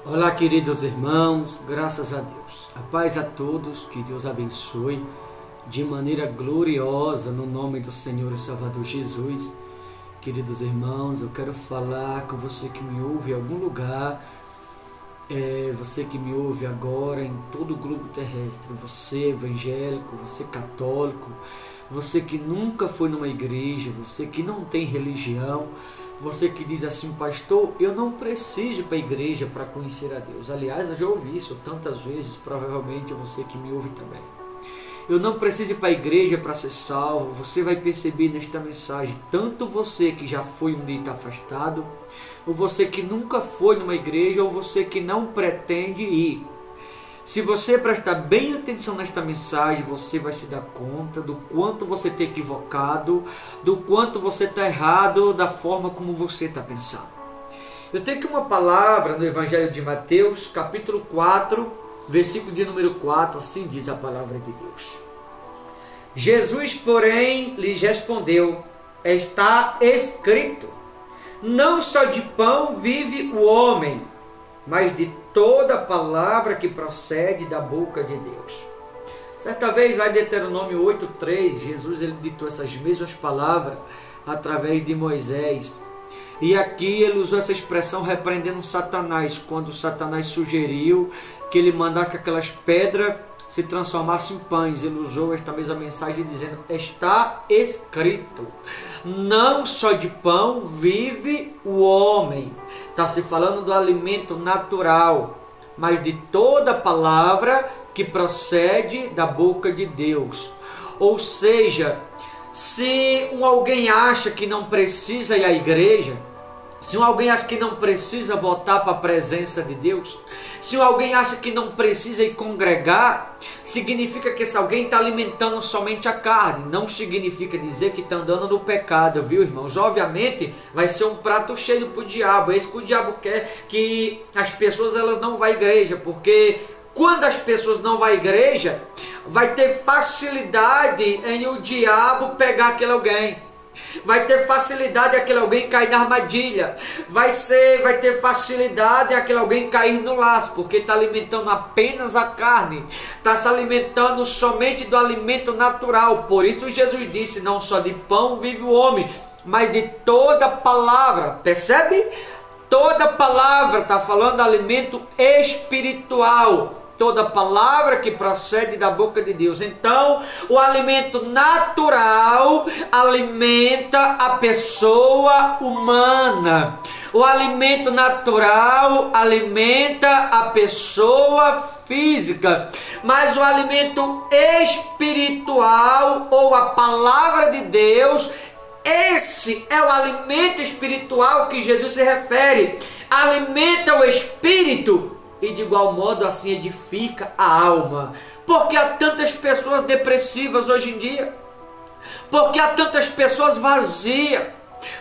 Olá, queridos irmãos, graças a Deus. A paz a todos, que Deus abençoe de maneira gloriosa no nome do Senhor e Salvador Jesus. Queridos irmãos, eu quero falar com você que me ouve em algum lugar, você que me ouve agora em todo o globo terrestre, você evangélico, você católico, você que nunca foi numa igreja, você que não tem religião, você que diz assim: pastor, eu não preciso ir para a igreja para conhecer a Deus. Aliás, eu já ouvi isso tantas vezes, provavelmente é você que me ouve também. Eu não preciso ir para a igreja para ser salvo. Você vai perceber nesta mensagem, tanto você que já foi um dia afastado, ou você que nunca foi numa igreja, ou você que não pretende ir. Se você prestar bem atenção nesta mensagem, você vai se dar conta do quanto você está equivocado, do quanto você está errado, da forma como você está pensando. Eu tenho aqui uma palavra no Evangelho de Mateus, capítulo 4, versículo de número 4, assim diz a palavra de Deus. Jesus, porém, lhes respondeu: está escrito, não só de pão vive o homem, mas de toda palavra que procede da boca de Deus. Certa vez, lá em Deuteronômio 8:3, Jesus ele ditou essas mesmas palavras através de Moisés. E aqui ele usou essa expressão repreendendo Satanás, quando Satanás sugeriu que ele mandasse que aquelas pedras se transformassem em pães. Ele usou esta mesma mensagem dizendo: está escrito, não só de pão vive o homem. Está se falando do alimento natural, mas de toda palavra que procede da boca de Deus. Ou seja, se alguém acha que não precisa ir à igreja, se alguém acha que não precisa voltar para a presença de Deus, se alguém acha que não precisa ir congregar, significa que esse alguém está alimentando somente a carne. Não significa dizer que está andando no pecado, viu, irmãos? Obviamente vai ser um prato cheio para o diabo. É isso que o diabo quer, que as pessoas elas não vão à igreja, porque quando as pessoas não vão à igreja, vai ter facilidade em o diabo pegar aquele alguém. Vai ter facilidade aquele alguém cair na armadilha. Vai ter facilidade aquele alguém cair no laço, porque está alimentando apenas a carne, está se alimentando somente do alimento natural. Por isso Jesus disse: não só de pão vive o homem, mas de toda palavra. Percebe? Toda palavra está falando de alimento espiritual. Toda palavra que procede da boca de Deus. Então, o alimento natural alimenta a pessoa humana. O alimento natural alimenta a pessoa física. Mas o alimento espiritual, ou a palavra de Deus, esse é o alimento espiritual que Jesus se refere. Alimenta o espírito e de igual modo assim edifica a alma. Porque há tantas pessoas depressivas hoje em dia? Porque há tantas pessoas vazias?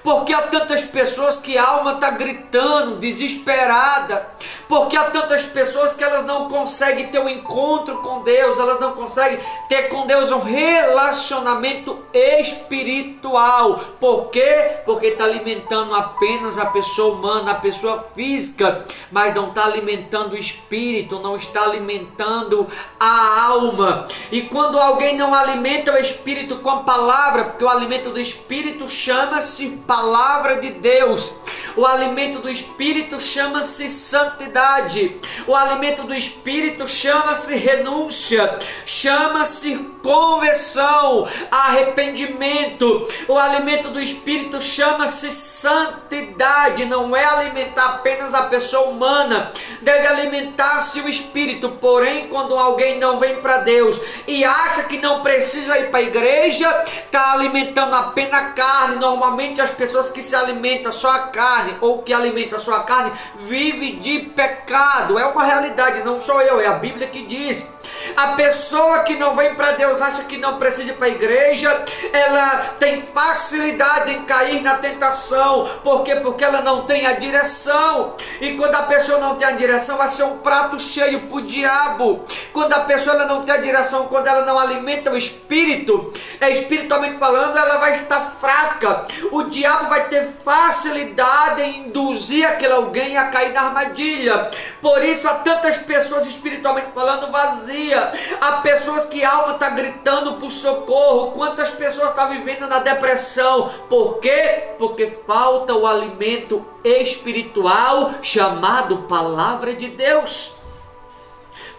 Porque há tantas pessoas que a alma está gritando, desesperada? Porque há tantas pessoas que elas não conseguem ter um encontro com Deus, elas não conseguem ter com Deus um relacionamento espiritual. Por quê? Porque está alimentando apenas a pessoa humana, a pessoa física, mas não está alimentando o espírito, não está alimentando a alma. E quando alguém não alimenta o espírito com a palavra, porque o alimento do espírito chama-se palavra de Deus, o alimento do espírito chama-se santidade, o alimento do espírito chama-se renúncia, chama-se conversão, arrependimento. O alimento do espírito chama-se santidade. Não é alimentar apenas a pessoa humana, deve alimentar-se o espírito. Porém, quando alguém não vem para Deus e acha que não precisa ir para a igreja, está alimentando apenas a carne. Normalmente as pessoas que se alimentam só a carne, ou que alimentam só a carne, vive de pecado. É uma realidade, não sou eu, é a Bíblia que diz. A pessoa que não vem para Deus acha que não precisa ir para a igreja, ela tem facilidade em cair na tentação. Por quê? Porque ela não tem a direção. E quando a pessoa não tem a direção, vai ser um prato cheio para o diabo. Quando a pessoa ela não tem a direção, quando ela não alimenta o espírito, espiritualmente falando, ela vai estar fraca. O diabo vai ter facilidade em induzir aquele alguém a cair na armadilha. Por isso há tantas pessoas espiritualmente falando vazia. Há pessoas que a alma está gritando por socorro. Quantas pessoas estão vivendo na depressão? Por quê? Porque falta o alimento espiritual chamado Palavra de Deus.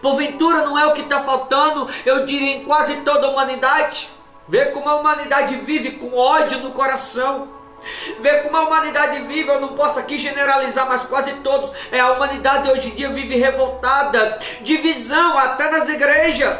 Porventura não é o que está faltando, eu diria, em quase toda a humanidade. Vê como a humanidade vive com ódio no coração. Vê como a humanidade vive, eu não posso aqui generalizar, mas quase todos. A humanidade hoje em dia vive revoltada, divisão até nas igrejas.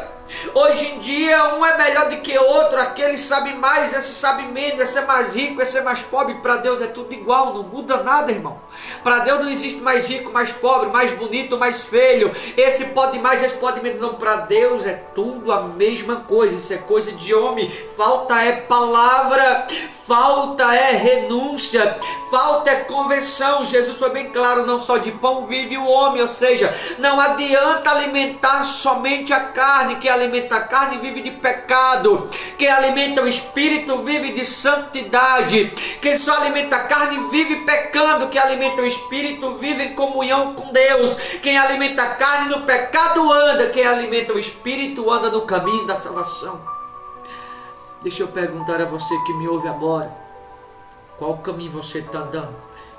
Hoje em dia um é melhor do que outro, aquele sabe mais, esse sabe menos, esse é mais rico, esse é mais pobre. Para Deus é tudo igual, não muda nada, irmão. Para Deus não existe mais rico, mais pobre, mais bonito, mais feio, esse pode mais, esse pode menos. Não, para Deus é tudo a mesma coisa. Isso é coisa de homem. Falta é palavra, falta é renúncia, falta é conversão. Jesus foi bem claro, não só de pão vive o homem. Ou seja, não adianta alimentar somente a carne. Quem alimenta a carne vive de pecado. Quem alimenta o espírito vive de santidade. Quem só alimenta a carne vive pecando. Quem alimenta o espírito vive em comunhão com Deus. Quem alimenta a carne no pecado anda. Quem alimenta o espírito anda no caminho da salvação. Deixa eu perguntar a você que me ouve agora, qual caminho você está dando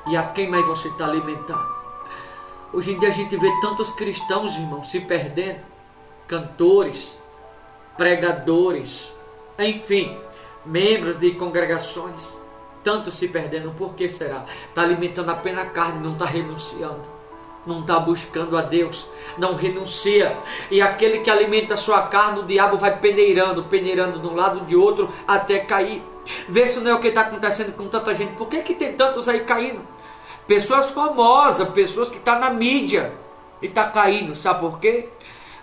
e a quem mais você está alimentando? Hoje em dia a gente vê tantos cristãos, irmãos, se perdendo, cantores, pregadores, enfim, membros de congregações, tantos se perdendo. Por que será? Está alimentando apenas a carne, não está renunciando. Não está buscando a Deus, não renuncia. E aquele que alimenta a sua carne, o diabo vai peneirando de um lado de outro até cair. Vê se não é o que está acontecendo com tanta gente. Por que tem tantos aí caindo? Pessoas famosas, pessoas que estão na mídia e está caindo. Sabe por quê?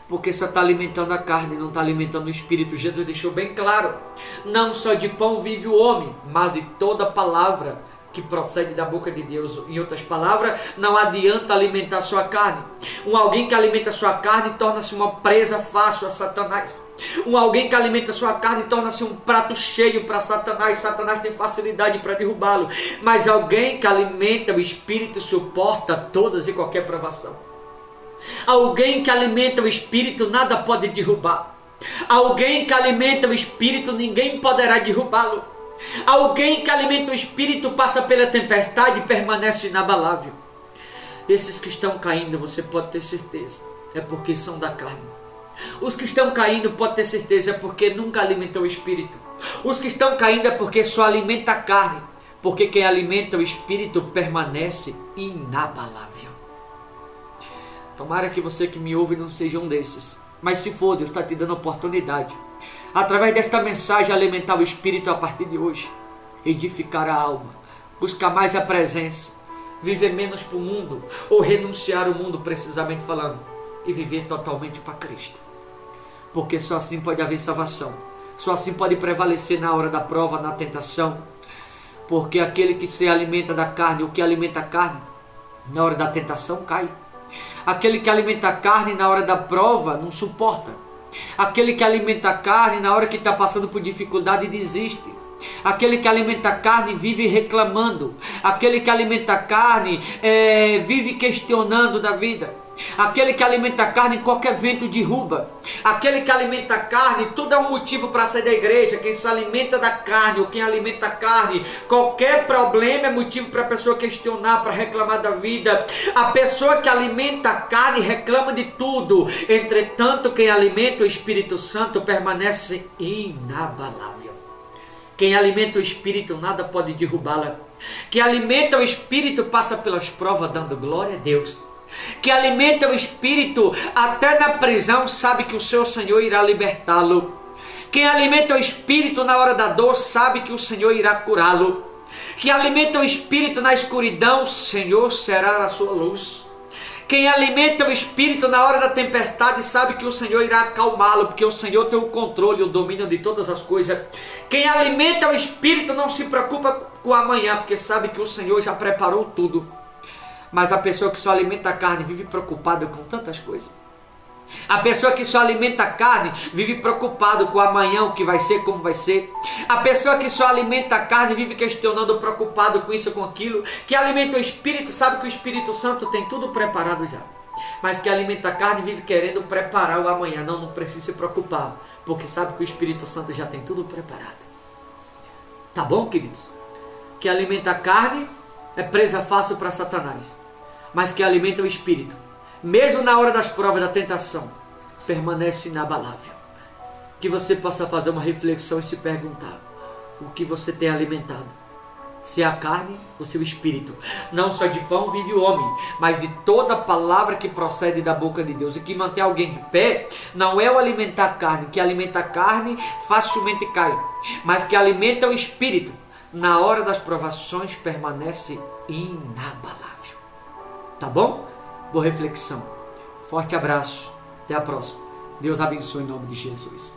Porque só está alimentando a carne, não está alimentando o espírito. Jesus deixou bem claro, não só de pão vive o homem, mas de toda palavra que procede da boca de Deus. Em outras palavras, não adianta alimentar a sua carne. Alguém que alimenta a sua carne torna-se uma presa fácil a Satanás. Alguém que alimenta a sua carne torna-se um prato cheio para Satanás. Satanás tem facilidade para derrubá-lo. Mas alguém que alimenta o espírito suporta todas e qualquer provação. Alguém que alimenta o espírito nada pode derrubar. Alguém que alimenta o espírito ninguém poderá derrubá-lo. Alguém que alimenta o espírito passa pela tempestade e permanece inabalável. Esses que estão caindo, você pode ter certeza, é porque são da carne. Os que estão caindo, pode ter certeza, é porque nunca alimentou o espírito. Os que estão caindo é porque só alimenta a carne, porque quem alimenta o espírito permanece inabalável. Tomara que você que me ouve não seja um desses. Mas se for, Deus está te dando oportunidade, através desta mensagem, alimentar o espírito a partir de hoje, edificar a alma, buscar mais a presença, viver menos para o mundo, ou renunciar ao mundo, precisamente falando, e viver totalmente para Cristo. Porque só assim pode haver salvação, só assim pode prevalecer na hora da prova, na tentação. Porque aquele que se alimenta da carne, o que alimenta a carne, na hora da tentação cai. Aquele que alimenta a carne na hora da prova não suporta. Aquele que alimenta a carne na hora que está passando por dificuldade desiste. Aquele que alimenta a carne vive reclamando. Aquele que alimenta a carne vive questionando da vida. Aquele que alimenta a carne, qualquer vento derruba. Aquele que alimenta a carne, tudo é um motivo para sair da igreja. Quem se alimenta da carne, ou quem alimenta a carne, qualquer problema é motivo para a pessoa questionar, para reclamar da vida. A pessoa que alimenta a carne reclama de tudo. Entretanto, quem alimenta o Espírito Santo permanece inabalável. Quem alimenta o Espírito, nada pode derrubá-la. Quem alimenta o Espírito passa pelas provas dando glória a Deus. Que alimenta o espírito até na prisão sabe que o seu Senhor irá libertá-lo. Quem alimenta o espírito na hora da dor sabe que o Senhor irá curá-lo. Que alimenta o espírito na escuridão, o Senhor será a sua luz. Quem alimenta o espírito na hora da tempestade sabe que o Senhor irá acalmá-lo, porque o Senhor tem o controle e o domínio de todas as coisas. Quem alimenta o espírito não se preocupa com o amanhã, porque sabe que o Senhor já preparou tudo. Mas a pessoa que só alimenta a carne vive preocupada com tantas coisas. A pessoa que só alimenta a carne vive preocupado com o amanhã, o que vai ser, como vai ser. A pessoa que só alimenta a carne vive questionando, preocupado com isso, com aquilo. Que alimenta o espírito sabe que o Espírito Santo tem tudo preparado já. Mas que alimenta a carne vive querendo preparar o amanhã. Não precisa se preocupar, porque sabe que o Espírito Santo já tem tudo preparado. Tá bom, queridos? Que alimenta a carne é presa fácil para Satanás. Mas que alimenta o espírito, mesmo na hora das provas da tentação, permanece inabalável. Que você possa fazer uma reflexão e se perguntar: o que você tem alimentado? Se é a carne ou se é o espírito? Não só de pão vive o homem, mas de toda palavra que procede da boca de Deus. E que mantém alguém de pé não é o alimentar a carne, que alimenta a carne facilmente cai, mas que alimenta o espírito, na hora das provações permanece inabalável. Tá bom? Boa reflexão. Forte abraço. Até a próxima. Deus abençoe em nome de Jesus.